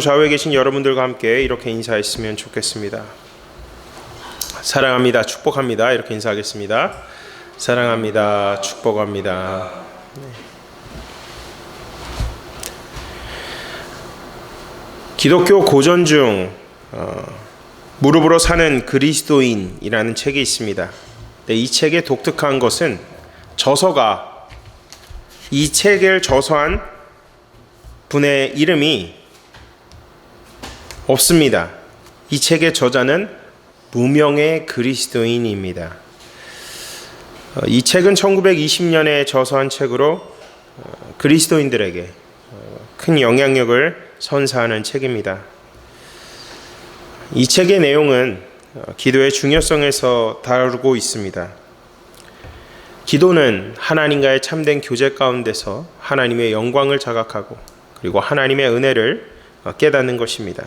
좌우에 계신 여러분들과 함께 이렇게 인사했으면 좋겠습니다. 사랑합니다. 축복합니다. 이렇게 인사하겠습니다. 사랑합니다. 축복합니다. 기독교 고전 중 무릎으로 사는 그리스도인이라는 책이 있습니다. 이 책의 독특한 것은 저서가 이 책을 저서한 분의 이름이 없습니다. 이 책의 저자는 무명의 그리스도인입니다. 이 책은 1920년에 저서한 책으로 그리스도인들에게 큰 영향력을 선사하는 책입니다. 이 책의 내용은 기도의 중요성에서 다루고 있습니다. 기도는 하나님과의 참된 교제 가운데서 하나님의 영광을 자각하고 그리고 하나님의 은혜를 깨닫는 것입니다.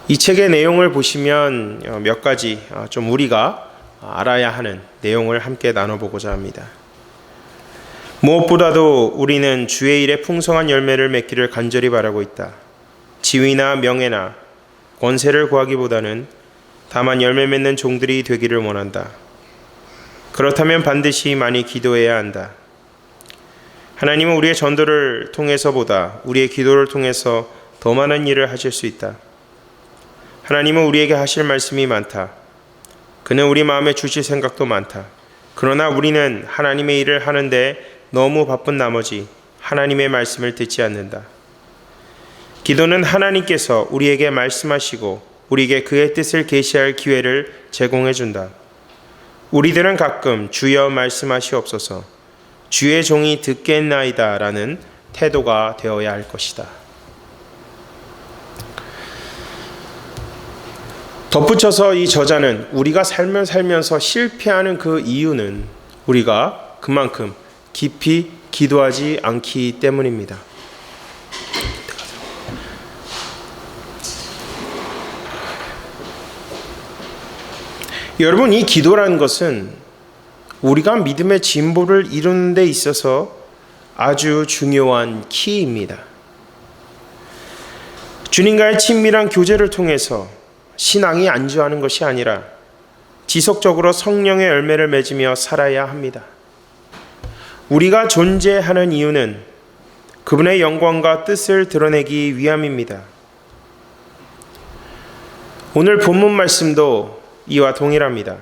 이 책의 내용을 보시면 몇 가지 좀 우리가 알아야 하는 내용을 함께 나눠보고자 합니다. 무엇보다도 우리는 주의 일에 풍성한 열매를 맺기를 간절히 바라고 있다. 지위나 명예나 권세를 구하기보다는 다만 열매 맺는 종들이 되기를 원한다. 그렇다면 반드시 많이 기도해야 한다. 하나님은 우리의 전도를 통해서보다 우리의 기도를 통해서 더 많은 일을 하실 수 있다. 하나님은 우리에게 하실 말씀이 많다. 그는 우리 마음에 주실 생각도 많다. 그러나 우리는 하나님의 일을 하는데 너무 바쁜 나머지 하나님의 말씀을 듣지 않는다. 기도는 하나님께서 우리에게 말씀하시고 우리에게 그의 뜻을 계시할 기회를 제공해 준다. 우리들은 가끔 주여 말씀하시옵소서, 주의 종이 듣겠나이다 라는 태도가 되어야 할 것이다. 덧붙여서 이 저자는 우리가 삶을 살면서 실패하는 그 이유는 우리가 그만큼 깊이 기도하지 않기 때문입니다. 여러분, 이 기도라는 것은 우리가 믿음의 진보를 이루는 데 있어서 아주 중요한 키입니다. 주님과의 친밀한 교제를 통해서 신앙이 안주하는 것이 아니라 지속적으로 성령의 열매를 맺으며 살아야 합니다. 우리가 존재하는 이유는 그분의 영광과 뜻을 드러내기 위함입니다. 오늘 본문 말씀도 이와 동일합니다.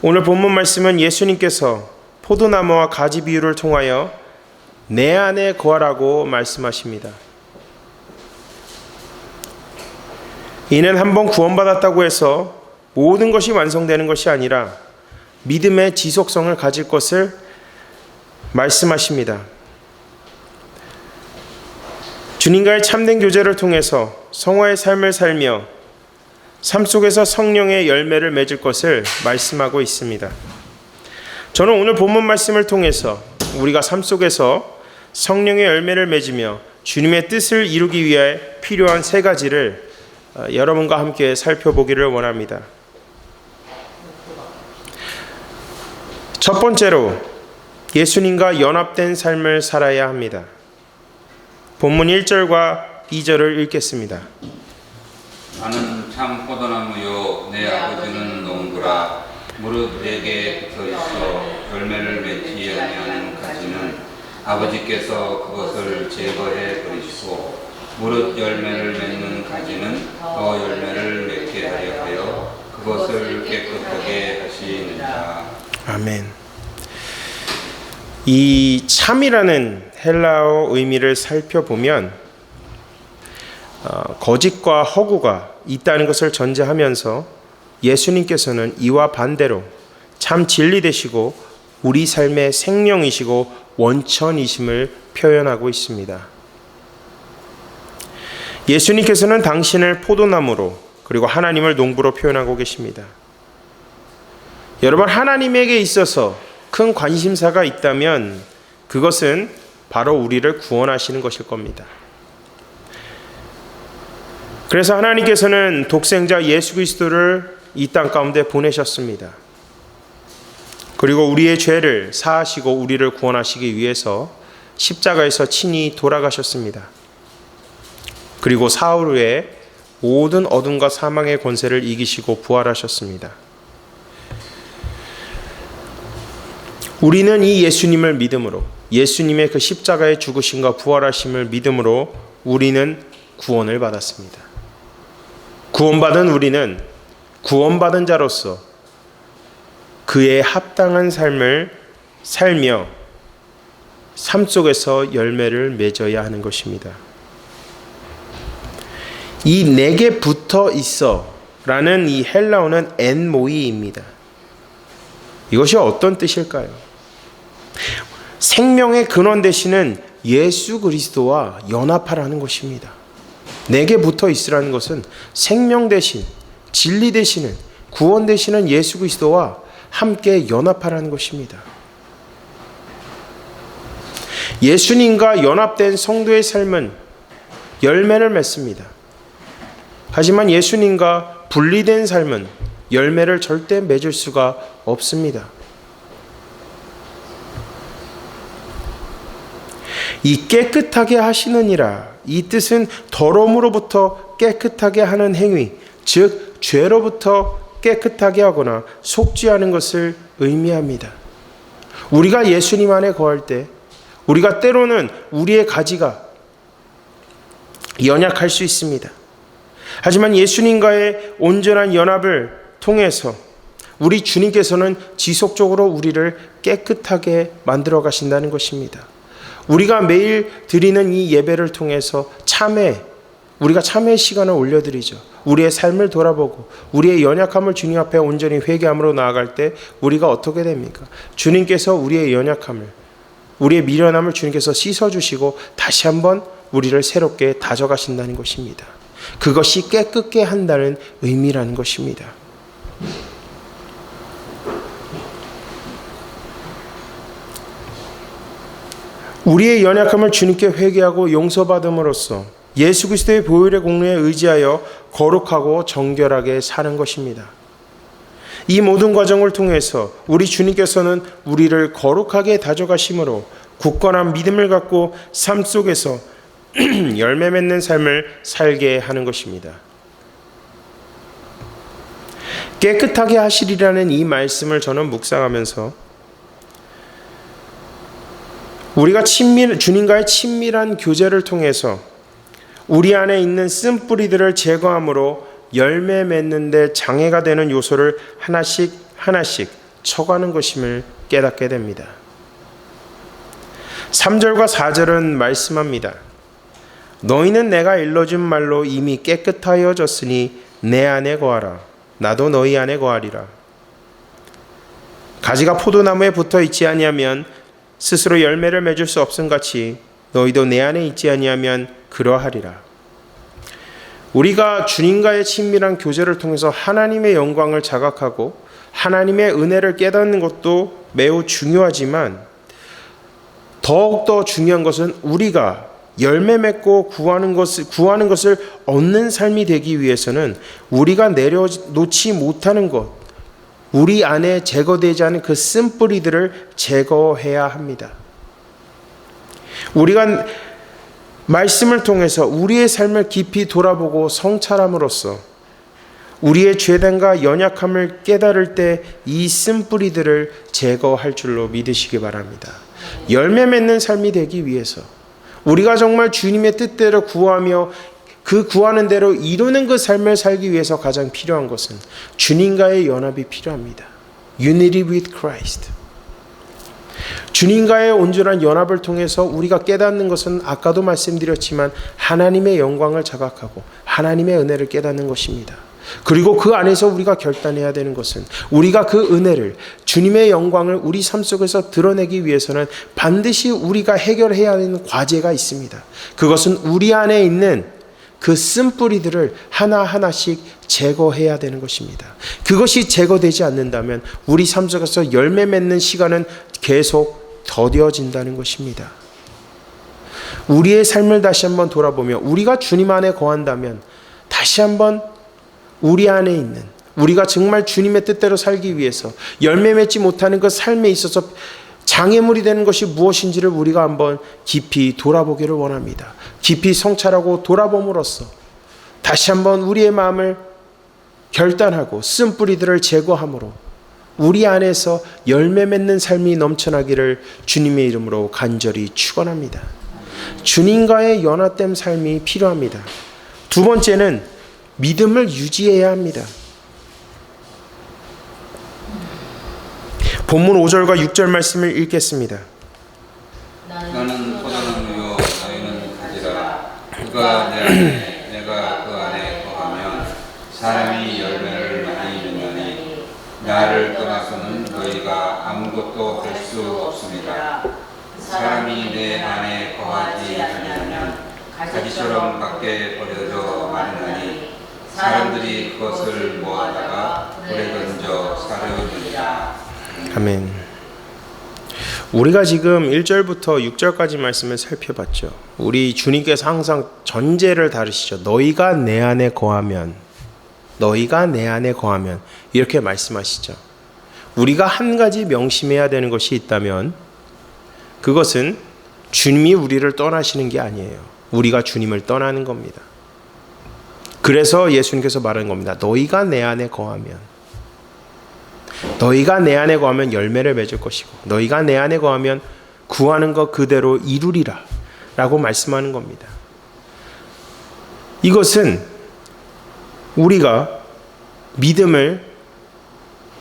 오늘 본문 말씀은 예수님께서 포도나무와 가지 비유를 통하여 내 안에 거하라고 말씀하십니다. 이는 한번 구원받았다고 해서 모든 것이 완성되는 것이 아니라 믿음의 지속성을 가질 것을 말씀하십니다. 주님과의 참된 교제를 통해서 성화의 삶을 살며 삶 속에서 성령의 열매를 맺을 것을 말씀하고 있습니다. 저는 오늘 본문 말씀을 통해서 우리가 삶 속에서 성령의 열매를 맺으며 주님의 뜻을 이루기 위해 필요한 세 가지를 여러분과 함께 살펴보기를 원합니다. 첫 번째로 예수님과 연합된 삶을 살아야 합니다. 본문 1절과 2절을 읽겠습니다. 나는 참 포도나무요 내 아버지는 농부라. 무릇 내게 붙어 있어 열매를 맺지 아니하는 가지는 아버지께서 그것을 제거해 버리시고 무릇 열매를 맺는 가지는 더 열매를 맺게 하여 그것을 깨끗하게 하시느니라. 아멘. 이 참이라는 헬라어 의미를 살펴보면 거짓과 허구가 있다는 것을 전제하면서 예수님께서는 이와 반대로 참 진리 되시고 우리 삶의 생명이시고 원천이심을 표현하고 있습니다. 예수님께서는 당신을 포도나무로 그리고 하나님을 농부로 표현하고 계십니다. 여러분, 하나님에게 있어서 큰 관심사가 있다면 그것은 바로 우리를 구원하시는 것일 겁니다. 그래서 하나님께서는 독생자 예수 그리스도를 이 땅 가운데 보내셨습니다. 그리고 우리의 죄를 사하시고 우리를 구원하시기 위해서 십자가에서 친히 돌아가셨습니다. 그리고 사흘 후에 모든 어둠과 사망의 권세를 이기시고 부활하셨습니다. 우리는 이 예수님을 믿음으로, 예수님의 그 십자가의 죽으심과 부활하심을 믿음으로 우리는 구원을 받았습니다. 구원받은 우리는 구원받은 자로서 그에 합당한 삶을 살며 삶 속에서 열매를 맺어야 하는 것입니다. 이 내게 붙어 있어 라는 이 헬라어는 엔모이입니다. 이것이 어떤 뜻일까요? 생명의 근원 되시는 예수 그리스도와 연합하라는 것입니다. 내게 붙어 있으라는 것은 생명 되신, 진리 되시는, 구원 되시는 예수 그리스도와 함께 연합하라는 것입니다. 예수님과 연합된 성도의 삶은 열매를 맺습니다. 하지만 예수님과 분리된 삶은 열매를 절대 맺을 수가 없습니다. 이 깨끗하게 하시느니라, 이 뜻은 더러움으로부터 깨끗하게 하는 행위, 즉 죄로부터 깨끗하게 하거나 속죄하는 것을 의미합니다. 우리가 예수님 안에 거할 때 우리가 때로는 우리의 가지가 연약할 수 있습니다. 하지만 예수님과의 온전한 연합을 통해서 우리 주님께서는 지속적으로 우리를 깨끗하게 만들어 가신다는 것입니다. 우리가 매일 드리는 이 예배를 통해서 우리가 참회의 시간을 올려드리죠. 우리의 삶을 돌아보고 우리의 연약함을 주님 앞에 온전히 회개함으로 나아갈 때 우리가 어떻게 됩니까? 주님께서 우리의 연약함을, 우리의 미련함을 주님께서 씻어주시고 다시 한번 우리를 새롭게 다져가신다는 것입니다. 그것이 깨끗게 한다는 의미라는 것입니다. 우리의 연약함을 주님께 회개하고 용서받음으로써 예수 그리스도의 보혈의 공로에 의지하여 거룩하고 정결하게 사는 것입니다. 이 모든 과정을 통해서 우리 주님께서는 우리를 거룩하게 다져가심으로 굳건한 믿음을 갖고 삶 속에서 열매 맺는 삶을 살게 하는 것입니다. 깨끗하게 하시리라는 이 말씀을 저는 묵상하면서 우리가 주님과의 친밀한 교제를 통해서 우리 안에 있는 쓴뿌리들을 제거함으로 열매 맺는 데 장애가 되는 요소를 하나씩 쳐가는 것임을 깨닫게 됩니다. 3절과 4절은 말씀합니다. 너희는 내가 일러준 말로 이미 깨끗하여졌으니 내 안에 거하라. 나도 너희 안에 거하리라. 가지가 포도나무에 붙어 있지 아니하면 스스로 열매를 맺을 수 없음같이 너희도 내 안에 있지 아니하면 그러하리라. 우리가 주님과의 친밀한 교제를 통해서 하나님의 영광을 자각하고 하나님의 은혜를 깨닫는 것도 매우 중요하지만 더욱더 중요한 것은 우리가 열매 맺고 구하는 것을 얻는 삶이 되기 위해서는 우리가 내려놓지 못하는 것, 우리 안에 제거되지 않은 그 쓴뿌리들을 제거해야 합니다. 우리가 말씀을 통해서 우리의 삶을 깊이 돌아보고 성찰함으로써 우리의 죄됨과 연약함을 깨달을 때 이 쓴뿌리들을 제거할 줄로 믿으시기 바랍니다. 열매 맺는 삶이 되기 위해서 우리가 정말 주님의 뜻대로 구하며 그 구하는 대로 이루는 그 삶을 살기 위해서 가장 필요한 것은 주님과의 연합이 필요합니다. Unity with Christ. 주님과의 온전한 연합을 통해서 우리가 깨닫는 것은 아까도 말씀드렸지만 하나님의 영광을 자각하고 하나님의 은혜를 깨닫는 것입니다. 그리고 그 안에서 우리가 결단해야 되는 것은 우리가 그 은혜를, 주님의 영광을 우리 삶 속에서 드러내기 위해서는 반드시 우리가 해결해야 하는 과제가 있습니다. 그것은 우리 안에 있는 그 쓴뿌리들을 하나하나씩 제거해야 되는 것입니다. 그것이 제거되지 않는다면 우리 삶 속에서 열매 맺는 시간은 계속 더뎌진다는 것입니다. 우리의 삶을 다시 한번 돌아보며 우리가 주님 안에 거한다면 다시 한번 우리 안에 있는, 우리가 정말 주님의 뜻대로 살기 위해서 열매 맺지 못하는 그 삶에 있어서 장애물이 되는 것이 무엇인지를 우리가 한번 깊이 돌아보기를 원합니다. 깊이 성찰하고 돌아봄으로써 다시 한번 우리의 마음을 결단하고 쓴뿌리들을 제거함으로 우리 안에서 열매 맺는 삶이 넘쳐나기를 주님의 이름으로 간절히 축원합니다. 주님과의 연합된 삶이 필요합니다. 두 번째는 믿음을 유지해야 합니다. 본문 5절과 6절 말씀을 읽겠습니다. 나는 포도나무요 너희는 가지라. 그가 내 안에 내가 그 안에 거하면 사람이 열매를 많이 맺나니 나를 떠나서는 너희가 아무것도 할 수 없습니다. 사람이 내 안에 거하지 않으면 가지처럼 밖에 버려져 마르나니 사람들이 그것을 모아다가 불에 던져 사르느니라. 아멘. 우리가 지금 1절부터 6절까지 말씀을 살펴봤죠. 우리 주님께서 항상 전제를 다루시죠. 너희가 내 안에 거하면, 너희가 내 안에 거하면 이렇게 말씀하시죠. 우리가 한 가지 명심해야 되는 것이 있다면 그것은 주님이 우리를 떠나시는 게 아니에요. 우리가 주님을 떠나는 겁니다. 그래서 예수님께서 말하는 겁니다. 너희가 내 안에 거하면, 너희가 내 안에 거하면 열매를 맺을 것이고 너희가 내 안에 거하면 구하는 것 그대로 이루리라 라고 말씀하는 겁니다. 이것은 우리가 믿음을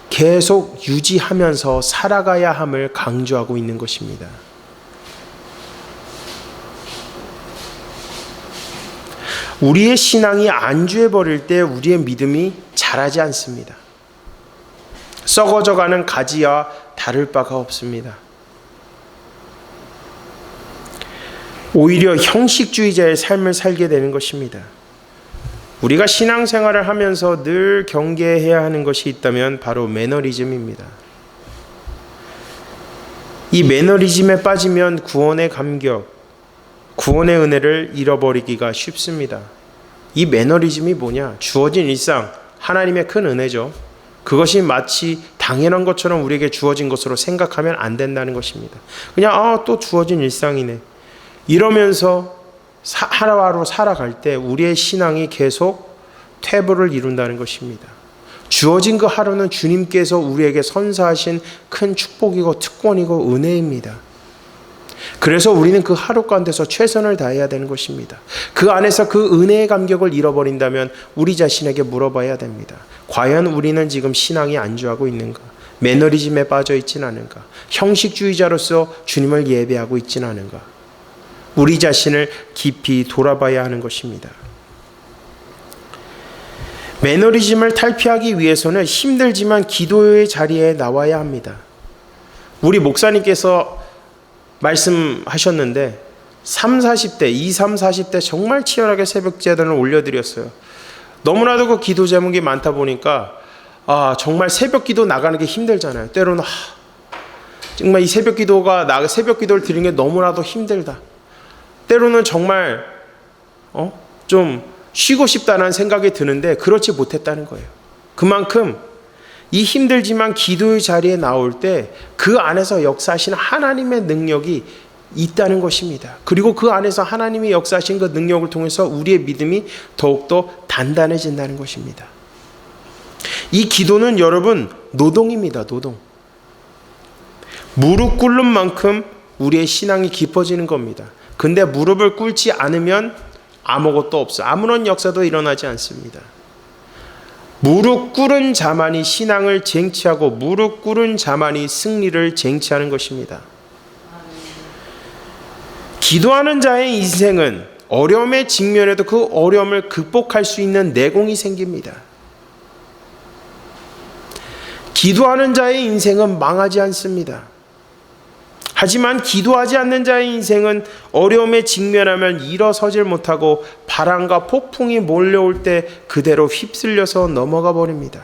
계속 유지하면서 살아가야 함을 강조하고 있는 것입니다. 우리의 신앙이 안주해 버릴 때 우리의 믿음이 자라지 않습니다. 썩어져가는 가지와 다를 바가 없습니다. 오히려 형식주의자의 삶을 살게 되는 것입니다. 우리가 신앙생활을 하면서 늘 경계해야 하는 것이 있다면 바로 매너리즘입니다. 이 매너리즘에 빠지면 구원의 감격, 구원의 은혜를 잃어버리기가 쉽습니다. 이 매너리즘이 뭐냐? 주어진 일상, 하나님의 큰 은혜죠. 그것이 마치 당연한 것처럼 우리에게 주어진 것으로 생각하면 안 된다는 것입니다. 그냥 또 주어진 일상이네. 이러면서 하루하루 살아갈 때 우리의 신앙이 계속 퇴보를 이룬다는 것입니다. 주어진 그 하루는 주님께서 우리에게 선사하신 큰 축복이고 특권이고 은혜입니다. 그래서 우리는 그 하루 가운데서 최선을 다해야 되는 것입니다. 그 안에서 그 은혜의 감격을 잃어버린다면 우리 자신에게 물어봐야 됩니다. 과연 우리는 지금 신앙이 안주하고 있는가? 매너리즘에 빠져 있진 않은가? 형식주의자로서 주님을 예배하고 있진 않은가? 우리 자신을 깊이 돌아봐야 하는 것입니다. 매너리즘을 탈피하기 위해서는 힘들지만 기도의 자리에 나와야 합니다. 우리 목사님께서 말씀하셨는데 40대 정말 치열하게 새벽 제단을 올려드렸어요. 너무나도 그 기도 제목이 많다 보니까 정말 새벽 기도 나가는 게 힘들잖아요. 때로는 정말 이 새벽 기도를 드리는 게 너무나도 힘들다. 때로는 정말 좀 쉬고 싶다는 생각이 드는데 그렇지 못했다는 거예요. 그만큼 이 힘들지만 기도의 자리에 나올 때 그 안에서 역사하시는 하나님의 능력이 있다는 것입니다. 그리고 그 안에서 하나님이 역사하신 그 능력을 통해서 우리의 믿음이 더욱더 단단해진다는 것입니다. 이 기도는 여러분 노동입니다. 노동. 무릎 꿇는 만큼 우리의 신앙이 깊어지는 겁니다. 근데 무릎을 꿇지 않으면 아무것도 없어. 아무런 역사도 일어나지 않습니다. 무릎 꿇은 자만이 신앙을 쟁취하고 무릎 꿇은 자만이 승리를 쟁취하는 것입니다. 기도하는 자의 인생은 어려움에 직면해도 그 어려움을 극복할 수 있는 내공이 생깁니다. 기도하는 자의 인생은 망하지 않습니다. 하지만 기도하지 않는 자의 인생은 어려움에 직면하면 일어서질 못하고 바람과 폭풍이 몰려올 때 그대로 휩쓸려서 넘어가 버립니다.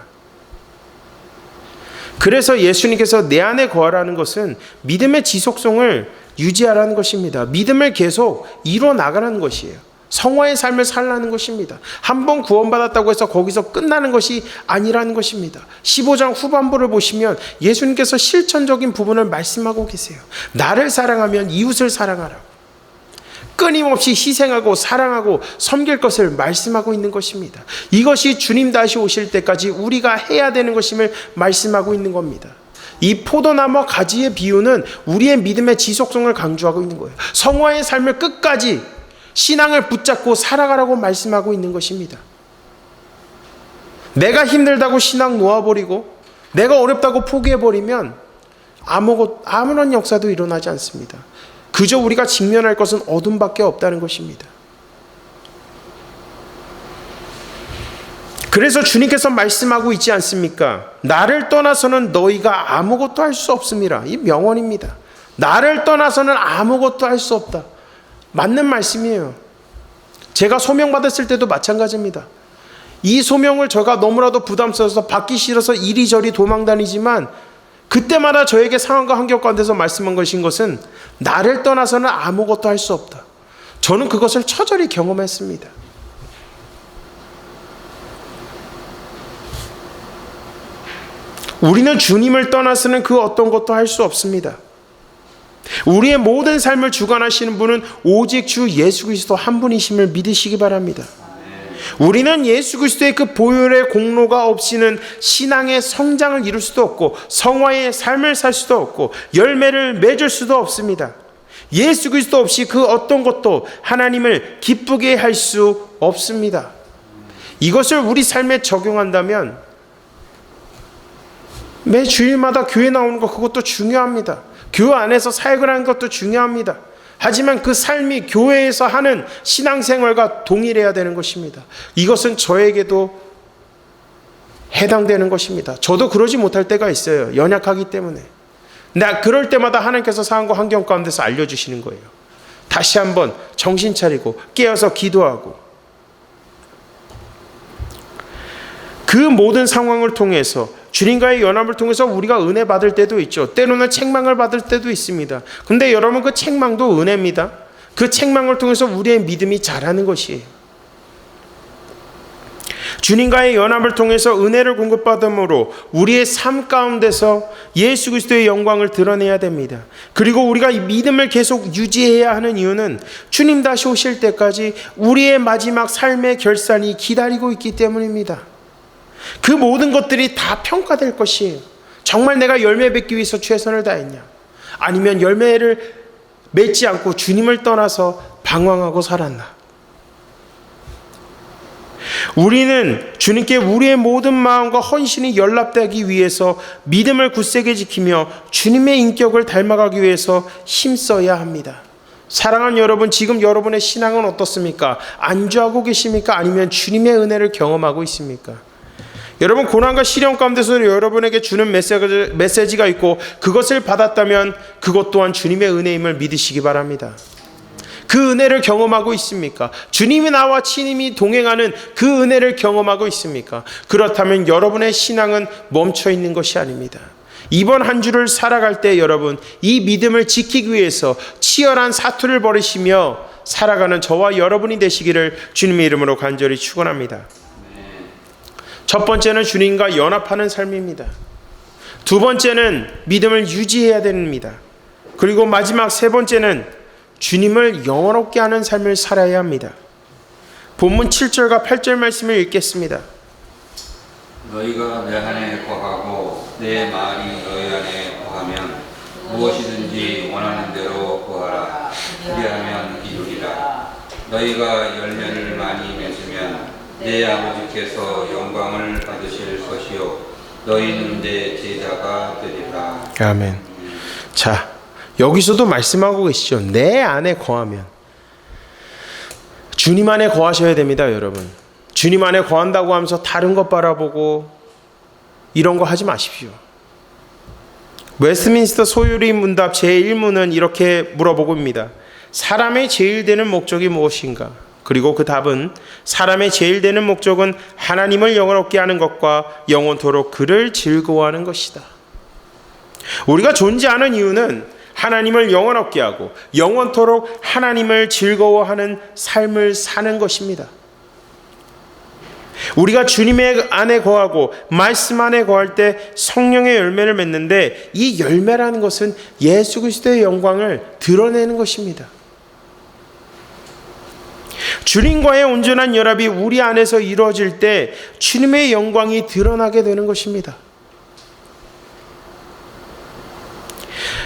그래서 예수님께서 내 안에 거하라는 것은 믿음의 지속성을 유지하라는 것입니다. 믿음을 계속 이뤄나가라는 것이에요. 성화의 삶을 살라는 것입니다. 한번 구원받았다고 해서 거기서 끝나는 것이 아니라는 것입니다. 15장 후반부를 보시면 예수님께서 실천적인 부분을 말씀하고 계세요. 나를 사랑하면 이웃을 사랑하라고. 끊임없이 희생하고 사랑하고 섬길 것을 말씀하고 있는 것입니다. 이것이 주님 다시 오실 때까지 우리가 해야 되는 것임을 말씀하고 있는 겁니다. 이 포도나무 가지의 비유는 우리의 믿음의 지속성을 강조하고 있는 거예요. 성화의 삶을 끝까지 신앙을 붙잡고 살아가라고 말씀하고 있는 것입니다. 내가 힘들다고 신앙 놓아버리고 내가 어렵다고 포기해버리면 아무런 역사도 일어나지 않습니다. 그저 우리가 직면할 것은 어둠밖에 없다는 것입니다. 그래서 주님께서 말씀하고 있지 않습니까? 나를 떠나서는 너희가 아무것도 할 수 없습니다. 이 명언입니다. 나를 떠나서는 아무것도 할 수 없다. 맞는 말씀이에요. 제가 소명받았을 때도 마찬가지입니다. 이 소명을 제가 너무나도 부담스러워서 받기 싫어서 이리저리 도망다니지만 그때마다 저에게 상황과 환경 가운데서 말씀한 것은 나를 떠나서는 아무것도 할 수 없다. 저는 그것을 처절히 경험했습니다. 우리는 주님을 떠나서는 그 어떤 것도 할 수 없습니다. 우리의 모든 삶을 주관하시는 분은 오직 주 예수 그리스도 한 분이심을 믿으시기 바랍니다. 우리는 예수 그리스도의 그 보혈의 공로가 없이는 신앙의 성장을 이룰 수도 없고 성화의 삶을 살 수도 없고 열매를 맺을 수도 없습니다. 예수 그리스도 없이 그 어떤 것도 하나님을 기쁘게 할 수 없습니다. 이것을 우리 삶에 적용한다면 매 주일마다 교회 나오는 것 그것도 중요합니다. 교회 안에서 사역을 하는 것도 중요합니다. 하지만 그 삶이 교회에서 하는 신앙생활과 동일해야 되는 것입니다. 이것은 저에게도 해당되는 것입니다. 저도 그러지 못할 때가 있어요. 연약하기 때문에. 그럴 때마다 하나님께서 상황과 환경 가운데서 알려주시는 거예요. 다시 한번 정신 차리고 깨어서 기도하고 그 모든 상황을 통해서 주님과의 연합을 통해서 우리가 은혜 받을 때도 있죠. 때로는 책망을 받을 때도 있습니다. 근데 여러분 그 책망도 은혜입니다. 그 책망을 통해서 우리의 믿음이 자라는 것이에요. 주님과의 연합을 통해서 은혜를 공급받음으로 우리의 삶 가운데서 예수 그리스도의 영광을 드러내야 됩니다. 그리고 우리가 이 믿음을 계속 유지해야 하는 이유는 주님 다시 오실 때까지 우리의 마지막 삶의 결산이 기다리고 있기 때문입니다. 그 모든 것들이 다 평가될 것이에요. 정말 내가 열매 맺기 위해서 최선을 다했냐? 아니면 열매를 맺지 않고 주님을 떠나서 방황하고 살았나? 우리는 주님께 우리의 모든 마음과 헌신이 연락되기 위해서 믿음을 굳세게 지키며 주님의 인격을 닮아가기 위해서 힘써야 합니다. 사랑하는 여러분, 지금 여러분의 신앙은 어떻습니까? 안주하고 계십니까? 아니면 주님의 은혜를 경험하고 있습니까? 여러분 고난과 시련 가운데서 여러분에게 주는 메시지가 있고 그것을 받았다면 그것 또한 주님의 은혜임을 믿으시기 바랍니다. 그 은혜를 경험하고 있습니까? 주님이 나와 친히 동행하는 그 은혜를 경험하고 있습니까? 그렇다면 여러분의 신앙은 멈춰 있는 것이 아닙니다. 이번 한 주를 살아갈 때 여러분 이 믿음을 지키기 위해서 치열한 사투를 벌이시며 살아가는 저와 여러분이 되시기를 주님의 이름으로 간절히 축원합니다. 첫 번째는 주님과 연합하는 삶입니다. 두 번째는 믿음을 유지해야 됩니다. 그리고 마지막 세 번째는 주님을 영원롭게 하는 삶을 살아야 합니다. 본문 7절과 8절 말씀을 읽겠습니다. 너희가 내 안에 거하고 내 말이 너희 안에 거하면 무엇이든지 원하는 대로 구하라. 그리하면 이루리라. 너희가 열매를 많이 맺으면 내 아버지께서 영광을 받으실 것이요 너희는 내 제자가 되리라. 아멘. 자, 여기서도 말씀하고 계시죠. 내 안에 거하면. 주님 안에 거하셔야 됩니다, 여러분. 주님 안에 거한다고 하면서 다른 것 바라보고 이런 거 하지 마십시오. 웨스트민스터 소유리 문답 제1문은 이렇게 물어보고 있습니다. 사람의 제일 되는 목적이 무엇인가? 그리고 그 답은 사람의 제일 되는 목적은 하나님을 영원롭게 하는 것과 영원토록 그를 즐거워하는 것이다. 우리가 존재하는 이유는 하나님을 영원롭게 하고 영원토록 하나님을 즐거워하는 삶을 사는 것입니다. 우리가 주님의 안에 거하고 말씀 안에 거할 때 성령의 열매를 맺는데, 이 열매라는 것은 예수 그리스도의 영광을 드러내는 것입니다. 주님과의 온전한 연합이 우리 안에서 이루어질 때 주님의 영광이 드러나게 되는 것입니다.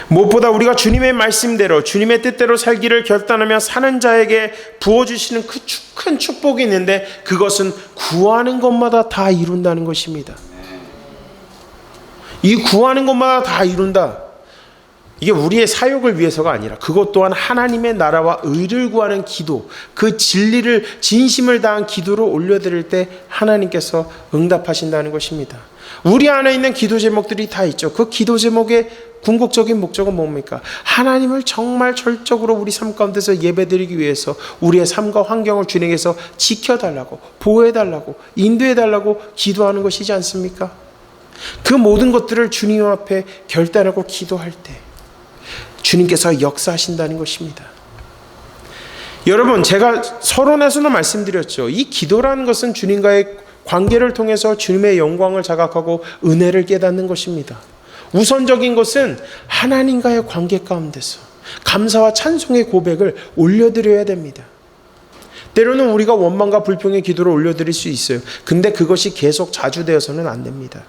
무엇보다 우리가 주님의 말씀대로 주님의 뜻대로 살기를 결단하며 사는 자에게 부어주시는 큰 축복이 있는데, 그것은 구하는 것마다 다 이룬다는 것입니다. 이 구하는 것마다 다 이룬다, 이게 우리의 사욕을 위해서가 아니라 그것 또한 하나님의 나라와 의를 구하는 기도, 그 진리를 진심을 다한 기도를 올려드릴 때 하나님께서 응답하신다는 것입니다. 우리 안에 있는 기도 제목들이 다 있죠. 그 기도 제목의 궁극적인 목적은 뭡니까? 하나님을 정말 절적으로 우리 삶 가운데서 예배드리기 위해서 우리의 삶과 환경을 주님께서 지켜달라고, 보호해달라고, 인도해달라고 기도하는 것이지 않습니까? 그 모든 것들을 주님 앞에 결단하고 기도할 때 주님께서 역사하신다는 것입니다. 여러분, 제가 서론에서도 말씀드렸죠. 이 기도라는 것은 주님과의 관계를 통해서 주님의 영광을 자각하고 은혜를 깨닫는 것입니다. 우선적인 것은 하나님과의 관계 가운데서 감사와 찬송의 고백을 올려드려야 됩니다. 때로는 우리가 원망과 불평의 기도를 올려드릴 수 있어요. 근데 그것이 계속 자주 되어서는 안 됩니다.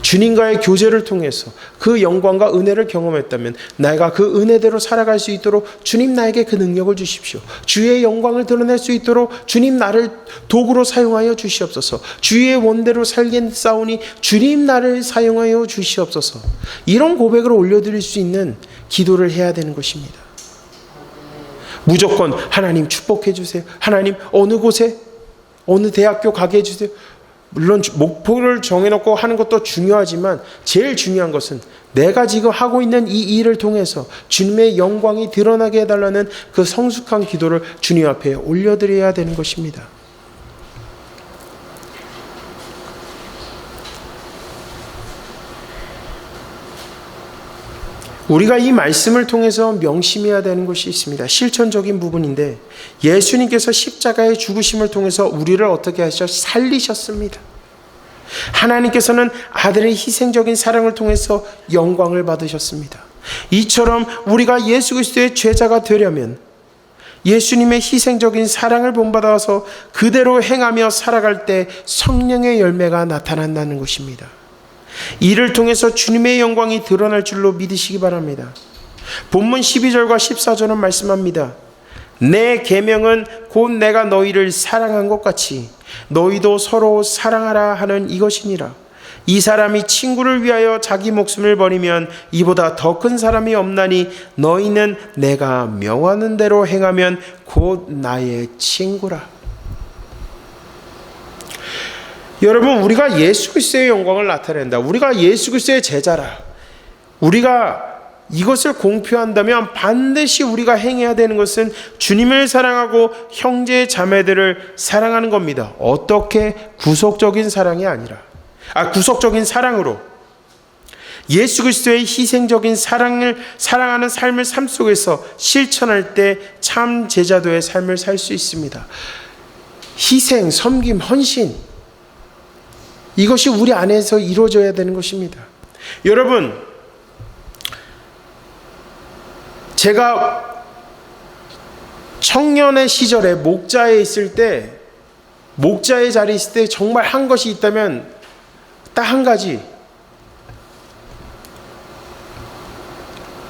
주님과의 교제를 통해서 그 영광과 은혜를 경험했다면 내가 그 은혜대로 살아갈 수 있도록 주님 나에게 그 능력을 주십시오. 주의 영광을 드러낼 수 있도록 주님 나를 도구로 사용하여 주시옵소서. 주의 원대로 살겠사오니 주님 나를 사용하여 주시옵소서. 이런 고백을 올려드릴 수 있는 기도를 해야 되는 것입니다. 무조건 하나님 축복해 주세요, 하나님 어느 곳에 어느 대학교 가게 해주세요, 물론 목표를 정해놓고 하는 것도 중요하지만 제일 중요한 것은 내가 지금 하고 있는 이 일을 통해서 주님의 영광이 드러나게 해달라는 그 성숙한 기도를 주님 앞에 올려드려야 되는 것입니다. 우리가 이 말씀을 통해서 명심해야 되는 것이 있습니다. 실천적인 부분인데, 예수님께서 십자가의 죽으심을 통해서 우리를 어떻게 하셔? 살리셨습니다. 하나님께서는 아들의 희생적인 사랑을 통해서 영광을 받으셨습니다. 이처럼 우리가 예수 그리스도의 제자가 되려면 예수님의 희생적인 사랑을 본받아서 그대로 행하며 살아갈 때 성령의 열매가 나타난다는 것입니다. 이를 통해서 주님의 영광이 드러날 줄로 믿으시기 바랍니다. 본문 12절과 14절은 말씀합니다. 내 계명은 곧 내가 너희를 사랑한 것 같이 너희도 서로 사랑하라 하는 이것이니라. 이 사람이 친구를 위하여 자기 목숨을 버리면 이보다 더 큰 사람이 없나니 너희는 내가 명하는 대로 행하면 곧 나의 친구라. 여러분, 우리가 예수 그리스도의 영광을 나타낸다, 우리가 예수 그리스도의 제자라, 우리가 이것을 공표한다면 반드시 우리가 행해야 되는 것은 주님을 사랑하고 형제 자매들을 사랑하는 겁니다. 어떻게? 구속적인 사랑이 아니라 구속적인 사랑으로 예수 그리스도의 희생적인 사랑하는 삶을 삶 속에서 실천할 때 참 제자도의 삶을 살 수 있습니다. 희생, 섬김, 헌신, 이것이 우리 안에서 이루어져야 되는 것입니다. 여러분, 제가 청년의 시절에 목자에 있을 때, 목자의 자리에 있을 때 정말 한 것이 있다면 딱 한 가지,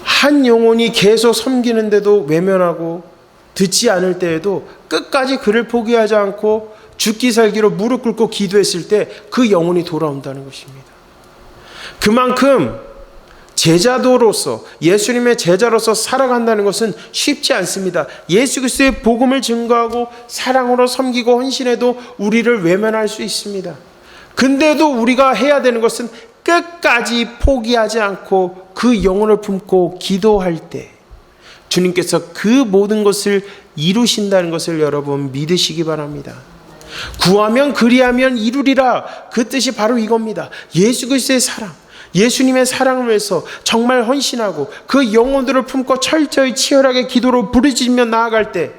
한 영혼이 계속 섬기는데도 외면하고 듣지 않을 때에도 끝까지 그를 포기하지 않고 죽기 살기로 무릎 꿇고 기도했을 때 그 영혼이 돌아온다는 것입니다. 그만큼 제자도로서, 예수님의 제자로서 살아간다는 것은 쉽지 않습니다. 예수 그리스도의 복음을 증거하고 사랑으로 섬기고 헌신해도 우리를 외면할 수 있습니다. 근데도 우리가 해야 되는 것은 끝까지 포기하지 않고 그 영혼을 품고 기도할 때 주님께서 그 모든 것을 이루신다는 것을 여러분 믿으시기 바랍니다. 구하면 그리하면 이루리라, 그 뜻이 바로 이겁니다. 예수 그리스도의 사랑, 예수님의 사랑을 위해서 정말 헌신하고 그 영혼들을 품고 철저히 치열하게 기도로 부르짖으며 나아갈 때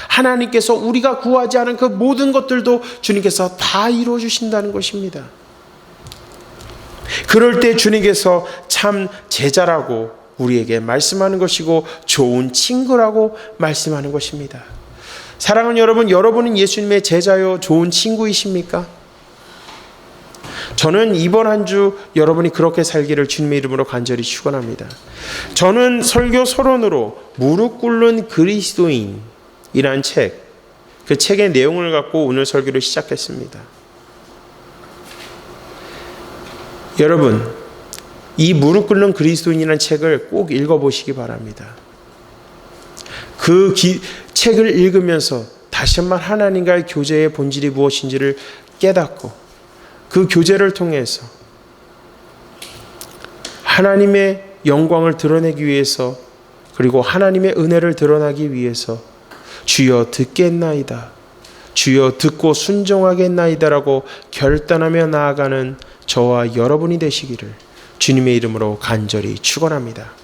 하나님께서 우리가 구하지 않은 그 모든 것들도 주님께서 다 이루어 주신다는 것입니다. 그럴 때 주님께서 참 제자라고 우리에게 말씀하는 것이고 좋은 친구라고 말씀하는 것입니다. 사랑하는 여러분, 여러분은 예수님의 제자요 좋은 친구이십니까? 저는 이번 한 주 여러분이 그렇게 살기를 주님의 이름으로 간절히 축원합니다. 저는 설교 서론으로 무릎 꿇는 그리스도인이란 책, 그 책의 내용을 갖고 오늘 설교를 시작했습니다. 여러분, 이 무릎 꿇는 그리스도인이라는 책을 꼭 읽어보시기 바랍니다. 그 책을 읽으면서 다시 한번 하나님과의 교제의 본질이 무엇인지를 깨닫고 그 교제를 통해서 하나님의 영광을 드러내기 위해서 그리고 하나님의 은혜를 드러나기 위해서 주여 듣겠나이다, 주여 듣고 순종하겠나이다라고 결단하며 나아가는 저와 여러분이 되시기를 주님의 이름으로 간절히 축원합니다.